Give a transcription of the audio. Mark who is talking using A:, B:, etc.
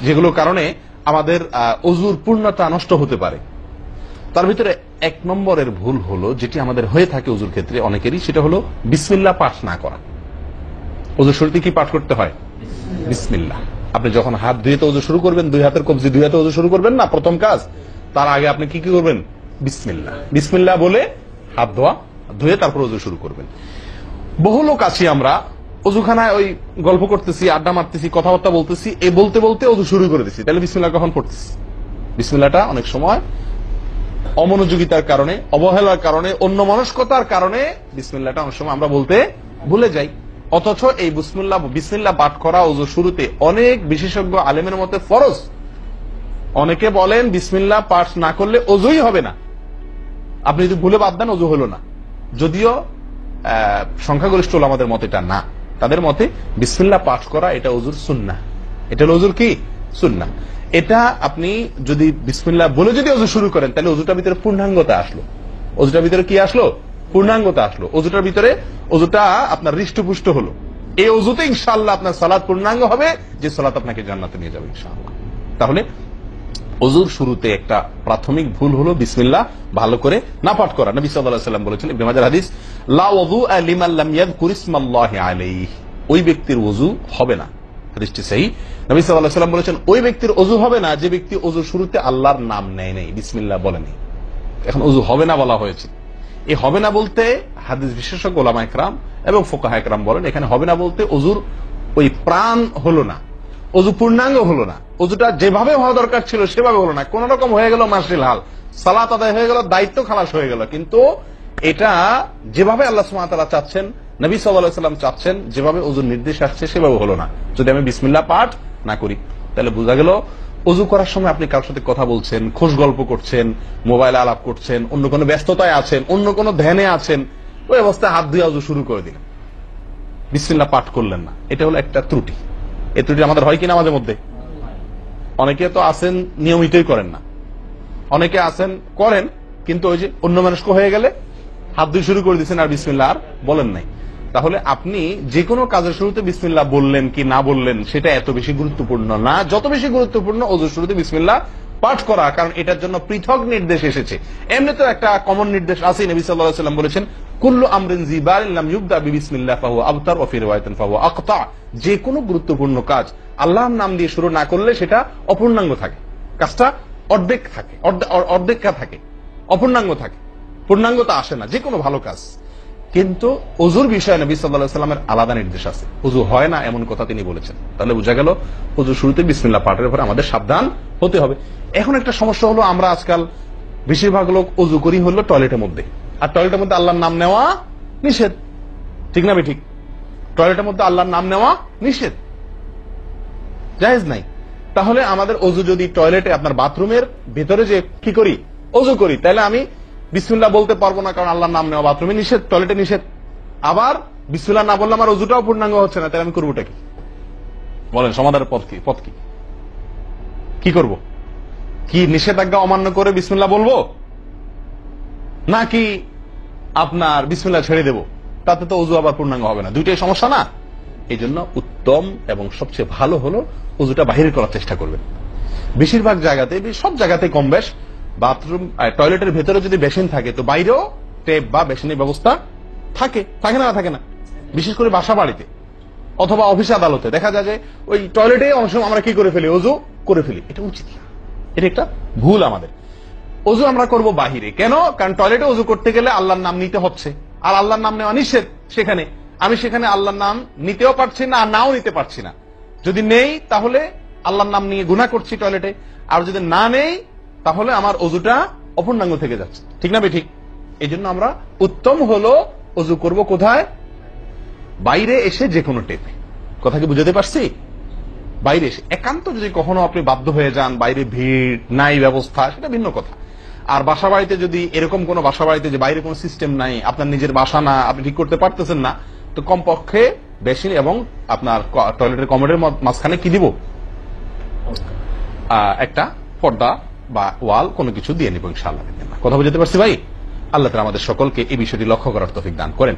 A: যেগুলোর কারণে আমাদের অজুর পূর্ণতা নষ্ট হতে পারে। তার ভিতরে 1 নম্বরের ভুল হলো, যেটি আমাদের হয়ে থাকে অজুর ক্ষেত্রে অনেকেরই, সেটা হলো বিসমিল্লাহ পাঠ না করা। অজুর শুরুতে কি পাঠ করতে হয়? বিসমিল্লাহ। আপনি যখন হাত ধুয়ে তো অজু শুরু করবেন, 2 হাতের কবজি 2 হাতে অজু শুরু করবেন না, প্রথম কাজ। তার আগে আপনি কি কি করবেন? বিসমিল্লাহ। বিসমিল্লাহ বলে হাত ধুয়ে তারপর অজু শুরু করবেন। বহু লোক আছি আমরা, অজুখানায় ওই গল্প করতেছি, আড্ডা মারতেছি, কথাবার্তা বলতেছি, এই বলতে বলতে অজু শুরু করে দিচ্ছি। তাহলে বিসমিল্লাহ কখন পড়তেছি? বিসমিল্লাহটা অনেক সময় অমনোযোগিতার কারণে, অবহেলার কারণে, অন্যমনস্কতার কারণে বিসমিল্লাহটা অনেক সময় আমরা বলতে ভুলে যাই। অথচ এই বিসমিল্লাহ পাঠ করা অজু শুরুতে অনেক বিশেষজ্ঞ আলেমের মতে ফরজ। অনেকে বলেন বিসমিল্লাহ পাঠ না করলে অজুই হবে না, আপনি যদি ভুলে বাদ দেন অজু হলো না। যদিও সংখ্যাগরিষ্ঠ আমাদের মতে এটা না, তাদের মতে বিসমিল্লাহ পাঠ করা এটা অজুর সুন্নাহ। এটা হলো অজুর কি? সুন্নাহ। এটা আপনি যদি বিসমিল্লাহ বলে যদি অজু শুরু করেন, তাহলে অজুটার ভিতরে পূর্ণাঙ্গতা আসলো। অজুটার ভিতরে কি আসলো? পূর্ণাঙ্গতা আসলো। অজুটার ভিতরে অজুটা আপনার হৃষ্টপুষ্ট হলো। এই অজুতে ইনশাআল্লাহ আপনার সালাত পূর্ণাঙ্গ হবে, যে সালাত আপনাকে জান্নাতে নিয়ে যাবে ইনশাআল্লাহ। তাহলে অজুর শুরুতে একটা প্রাথমিক ভুল হলো বিসমিল্লাহ ভালো করে না পাঠ করা। নবী সাল্লাল্লাহু আলাইহি ওয়াসাল্লাম বলেছেন, ইবনে মাজাহ হাদিস, লা ওযুআ লিমান লাম ইয়াযকুর ইসমাল্লাহি আলাইহি, ওই ব্যক্তির ওযু হবে না। হাদিসটি সহিহ। নবী সাল্লাল্লাহু আলাইহি ওয়াসাল্লাম বলেছেন, ওই ব্যক্তির ওযু হবে না যে ব্যক্তি ওযুর শুরুতে আল্লাহর নাম নেয় নাই, বিসমিল্লাহ বলে নাই। এখন ওযু হবে না বলা হয়েছে। এই হবে না বলতে হাদিস বিশেষজ্ঞ উলামা ইকরাম এবং ফুকাহা ইকরাম বলেন, এখানে হবে না বলতে অজুর ওই প্রাণ হলো না, অজু পূর্ণাঙ্গ হলো না, অজুটা যেভাবে হওয়া দরকার ছিল সেভাবে হলো না। কোন রকম হয়ে গেল মাসিল হাল, সালাত আদায় হয়ে গেল, দায়িত্ব খালাস হয়ে গেল, কিন্তু এটা যেভাবে আল্লাহ সুবহানাহু ওয়া তাআলা চাচ্ছেন, নবী সাল্লাল্লাহু আলাইহি ওয়াসাল্লাম চাচ্ছেন, যেভাবে অজুর নির্দেশ আসছে সেভাবে হলো না। যদি আমি বিসমিল্লাহ পাঠ না করি, তাহলে বোঝা গেল অজু করার সময় আপনি কারোর সাথে কথা বলছেন, খোশ গল্প করছেন, মোবাইলে আলাপ করছেন, অন্য কোনো ব্যস্ততায় আছেন, অন্য কোনো ধ্যানে আছেন, ওই অবস্থায় হাত ধুয়ে অজু শুরু করে দিলেন, বিসমিল্লাহ পাঠ করলেন না। এটা হলো একটা ত্রুটি। এই ত্রুটি আমাদের হয় কিনা মাঝে মধ্যে? অনেকে তো আছেন নিয়মিতই করেন না, অনেকে আছেন করেন, কিন্তু ওই যে অন্য মানুষ হয়ে গেলে হাত ধুয়ে শুরু করে দিচ্ছেন আর বিসমিল্লাহ আর বলেন নাই। তাহলে আপনি যে কোনো কাজের শুরুতে বিসমিল্লাহ বললেন কি না বললেন সেটা এত বেশি গুরুত্বপূর্ণ না, যত বেশি গুরুত্বপূর্ণ অজুর শুরুতে বিসমিল্লাহ পাঠ করা, কারণ এটার জন্য পৃথক নির্দেশ এসেছে। এমনি তো একটা কমন নির্দেশ আছে, নবী সাল্লাল্লাহু আলাইহি ওয়াসাল্লাম বলেছেন, কুল্লু আমরিন জিবারিন লাম ইউবদা বিবিসমিল্লাহ ফাহুয়া আবতার ওয়া ফি রিওয়ায়াতিন ফাহুয়া আকতা। যে কোনো গুরুত্বপূর্ণ কাজ আল্লাহর নাম দিয়ে শুরু না করলে সেটা অপূর্ণাঙ্গ থাকে, কাজটা অর্ধেক থাকে, অর্ধেকা থাকে, অপূর্ণাঙ্গ থাকে, পূর্ণাঙ্গতা আসে না যে কোনো ভালো কাজ। কিন্তু অজুর বিষয়ে নবী সাল্লাল্লাহু আলাইহি ওয়াসাল্লামের আলাদা নির্দেশ আছে, অজু হয় না এমন কথা তিনি বলেছেন। তাহলে বোঝা গেল অজুর শুরুতে বিসমিল্লাহ পাঠের উপরে আমাদের সাবধান হতে হবে। এখন একটা সমস্যা হলো, আমরা আজকাল বেশিরভাগ লোক অজু করি হলো টয়লেটের মধ্যে, আর টয়লেটের মধ্যে আল্লাহর নাম নেওয়া নিষেধ, ঠিক না? ঠিক, টয়লেটের মধ্যে আল্লাহর নাম নেওয়া নিষেধ, জায়েজ নাই। তাহলে আমাদের অজু যদি টয়লেটে আপনার বাথরুমের ভেতরে যে কি করি অজু করি, তাহলে আমি বিসমিল্লাহ বলতে পারবো না, কারণ আল্লাহর নাম নেওয়া বাথরুমে নিষেধ, টয়লেটে নিষেধ। আবার বিসমিল্লাহ না বললে আমার অজুটাও পূর্ণাঙ্গ হচ্ছে না, তাহলে আমি করবোটা কি? বলেন, সমাধানের পথ কি? কি করব? কি নিষেধাজ্ঞা অমান্য করে বিসমিল্লাহ বলবো, নাকি আপনার বিসমিল্লাহ ছেড়ে দেব? তাতে তো অজু আবার পূর্ণাঙ্গ হবে না, দুইটাই সমস্যা না? এই জন্য উত্তম এবং সবচেয়ে ভালো হলো অজুটা বাহির করার চেষ্টা করবেন। বেশিরভাগ জায়গাতে, সব জায়গাতে কম বেশ, বাথরুম টয়লেটের ভেতরে যদি বেসিন থাকে, তো বাইরেও টেপ বা বেসিনের ব্যবস্থা থাকে, থাকে না? থাকে না? বিশেষ করে বাসা বাড়িতে অথবা অফিস আদালতে দেখা যায় যে ওই টয়লেটে অনেক সময় আমরা কি করে ফেলি, অজু করে ফেলি। এটা উচিত না, এটা একটা ভুল আমাদের। অজু আমরা করব বাহিরে। কেন? কারণ টয়লেটে অজু করতে গেলে আল্লাহর নাম নিতে হচ্ছে, আর আল্লাহর নাম নেওয়া নিষেধ। সেখানে আমি আল্লাহর নাম নিতেও পারছি না, আর নাও নিতে পারছি না। যদি নেই তাহলে আল্লাহর নাম নিয়ে গুনাহ করছি টয়লেটে, আর যদি না নেই তাহলে আমার অজুটা অপূর্ণাঙ্গ থেকে যাচ্ছে, ঠিক না? ঠিক। এই জন্য আমরা উত্তম হলো অজু করব কোথায়? বাইরে এসে যে কোনো টেপে। কথা কি বুঝাতে পারছি? বাইরে এসে। একান্ত যদি কখনো আপনি বাধ্য হয়ে যান, বাইরে ভিড় নাই, ব্যবস্থা, সেটা ভিন্ন কথা। আর বাসা বাড়িতে যদি এরকম কোন বাসা বাড়িতে যে বাইরে কোনো সিস্টেম নাই, আপনার নিজের বাসা না, আপনি ঠিক করতে পারতেছেন না, তো কমপক্ষে বেসিন এবং আপনার টয়লেটের কমোডের মাঝখানে কি দিব? একটা পর্দা বা ওয়াল কোনো কিছু দিয়ে নিব ইনশাআল্লাহ। কথা বুঝতে পারছি ভাই? আল্লাহ তাআলা আমাদের সকলকে এই বিষয়টি লক্ষ্য করার তৌফিক দান করেন।